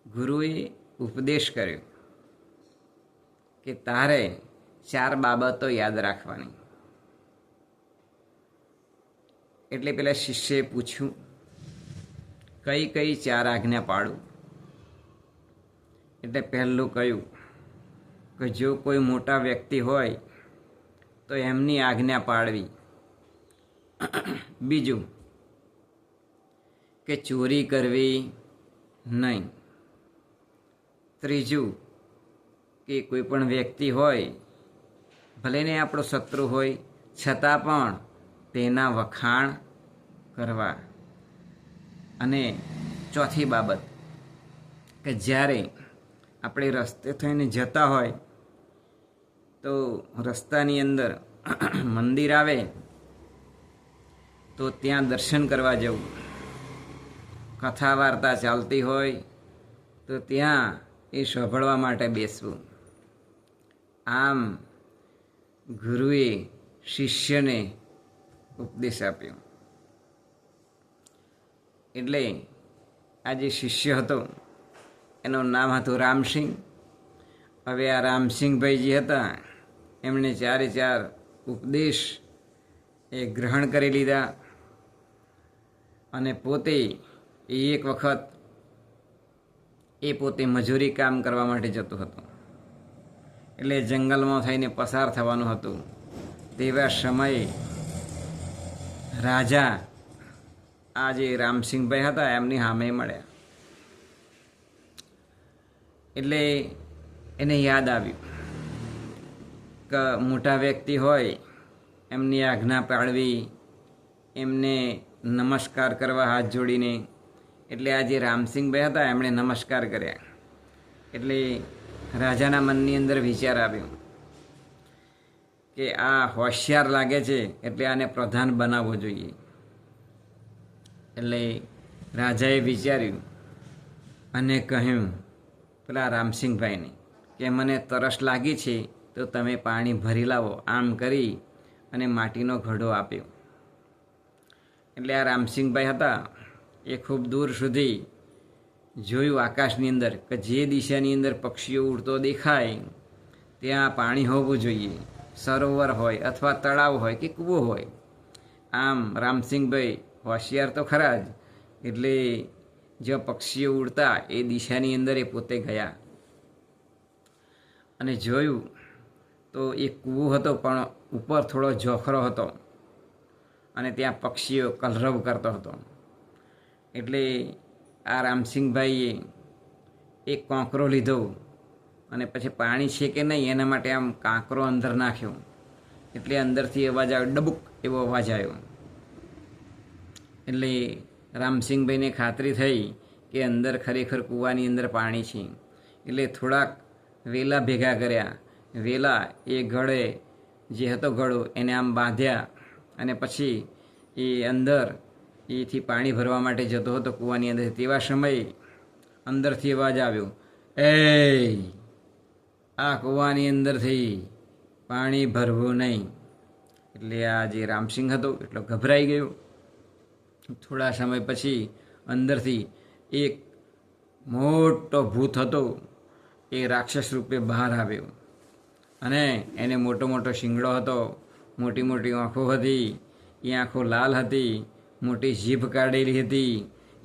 ગુરુએ ઉપદેશ કર્યો કે તારે 4 બાબતો યાદ રાખવાની. એટલે પેલા શિષ્યએ પૂછ્યું, કઈ કઈ 4 આજ્ઞા પાડું? એટલે પહેલું કહ્યું કે જો કોઈ મોટા વ્યક્તિ હોય તો એમની આજ્ઞા પાળવી. બીજું કે ચોરી કરવી નહીં. ત્રીજું કે કોઈ પણ વ્યક્તિ હોય, ભલે ને આપણો શત્રુ હોય, છતાં પણ તેના વખાણ કરવા. અને ચોથી બાબત કે જ્યારે આપણે રસ્તે થઈને જતા હોય તો રસ્તાની અંદર મંદિર આવે તો ત્યાં દર્શન કરવા જવું. કથા વાર્તા ચાલતી હોય તો ત્યાં એ સાંભળવા માટે બેસવું. આમ ગુરુએ શિષ્યને ઉપદેશ આપ્યો. એટલે આ જે શિષ્ય હતો એનું નામ હતું રામસિંહ. હવે આ રામસિંહભાઈજી હતા, એમણે 4 ઉપદેશ એ ગ્રહણ કરી લીધા. અને પોતે એક વખત એ પોતે મજૂરી કામ કરવા માટે જતો હતો. એટલે જંગલમાં થઈને પસાર થવાનું હતું. તેવા સમયે રાજા આ જે રામસિંહભાઈ હતા એમની સામે મળ્યા. એટલે એને યાદ આવ્યું કે મોટા વ્યક્તિ હોય એમની આજ્ઞા પાળવી, એમને નમસ્કાર કરવા હાથ જોડીને. એટલે આ જે રામસિંહભાઈ હતા એમણે નમસ્કાર કર્યા. એટલે રાજાના મનની અંદર વિચાર આવ્યો કે આ હોશિયાર લાગે છે, એટલે આને પ્રધાન બનાવવો જોઈએ. એટલે રાજાએ વિચાર્યું અને કહ્યું પેલા રામસિંહભાઈને કે મને તરસ લાગી છે તો તમે પાણી ભરી લાવો. આમ કરી અને માટીનો ઘડો આપ્યો. એટલે આ રામસિંહભાઈ હતા એ ખૂબ દૂર સુધી જોયું આકાશની અંદર કે જે દિશાની અંદર પક્ષીઓ ઉડતો દેખાય ત્યાં પાણી હોવું જોઈએ. સરોવર હોય અથવા તળાવ હોય કે કૂવો હોય. આમ રામસિંહભાઈ હોશિયાર તો ખરા જ. એટલે જો પક્ષીઓ ઉડતા એ દિશાની અંદર એ પોતે ગયા અને જોયું તો એક કૂવો હતો પણ ઉપર થોડો ઝોખરો હતો અને ત્યાં પક્ષીઓ કલરવ કરતો હતો. એટલે આ રામસિંહભાઈએ એક કાંકરો લીધો અને પછી પાણી છે કે નહીં એના માટે આમ કાંકરો અંદર નાખ્યો. એટલે અંદરથી અવાજ આવ્યો, ડબુક એવો અવાજ આવ્યો. એટલે રામસિંહભાઈને ખાતરી થઈ કે અંદર ખરેખર કૂવાની અંદર પાણી છે. એટલે થોડાક વેલા ભેગા કર્યા. વેલા એ ગળે જે હતો ગળો એને આમ બાંધ્યા અને પછી એ અંદર એથી પાણી ભરવા માટે જતો હતો કૂવાની અંદર. તેવા સમયે અંદરથી અવાજ આવ્યો, એ આ કૂવાની અંદરથી પાણી ભરવું નહીં. એટલે આ જે રામસિંહ હતો એટલો ગભરાઈ ગયો. થોડા સમય પછી અંદરથી એક મોટો ભૂત હતો એ રાક્ષસ રૂપે બહાર આવ્યો અને એને મોટો મોટો શિંગડો હતો, મોટી મોટી આંખો હતી. એ આંખો લાલ હતી, મોટી જીભ કાઢેલી હતી.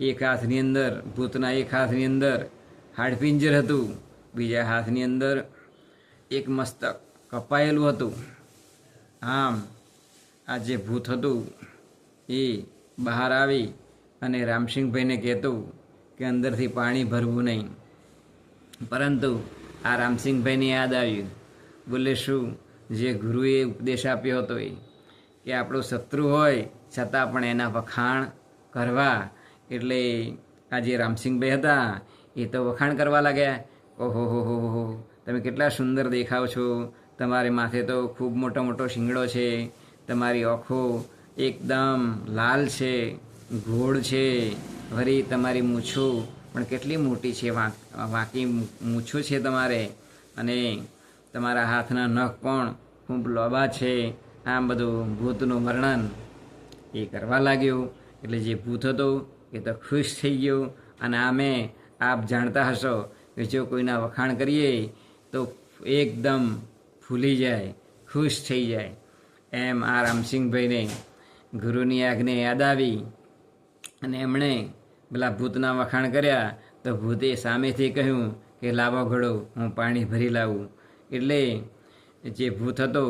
એક હાથની અંદર ભૂતના એક હાથની અંદર હાડપિંજર હતું, બીજા હાથની અંદર એક મસ્તક કપાયેલું હતું. આમ આ જે ભૂત હતું એ બહાર આવી અને રામસિંહભાઈને કહેતું કે અંદરથી પાણી ભરવું નહીં. પરંતુ આ રામસિંહભાઈને યાદ આવ્યું, બોલે શું જે ગુરુએ ઉપદેશ આપ્યો હતો એ કે આપણો શત્રુ હોય છતાં પણ એના વખાણ કરવા. એટલે આ જે રામસિંહભાઈ હતા એ તો વખાણ કરવા લાગ્યા. ઓહો હો હો હો, તમે કેટલા સુંદર દેખાવ છો, તમારે માથે તો ખૂબ મોટો મોટો શિંગડો છે, તમારી આંખો એકદમ લાલ છે, ગોળ છે, વળી તમારી મૂછો પણ કેટલી મોટી છે, વાંકી મૂછો છે તમારે, અને તમારા હાથના નખ પણ ખૂબ લોબા છે. આમ બધું ભૂતનું વર્ણન એ કરવા લાગ્યો. એટલે જે ભૂત હતો એ તો ખુશ થઈ ગયો અને આમે આપ જાણતા હશો કે જો કોઈના વખાણ કરીએ તો એકદમ ફૂલી જાય, ખુશ થઈ જાય. એમ આ રામસિંહભાઈને ગુરુની આજ્ઞા યાદ આવી અને એમણે પેલા ભૂતના વખાણ કર્યા. તો ભૂતે સામેથી કહ્યું કે લાવો ઘડો, હું પાણી ભરી લાવું. એટલે જે ભૂત હતો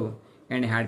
એણે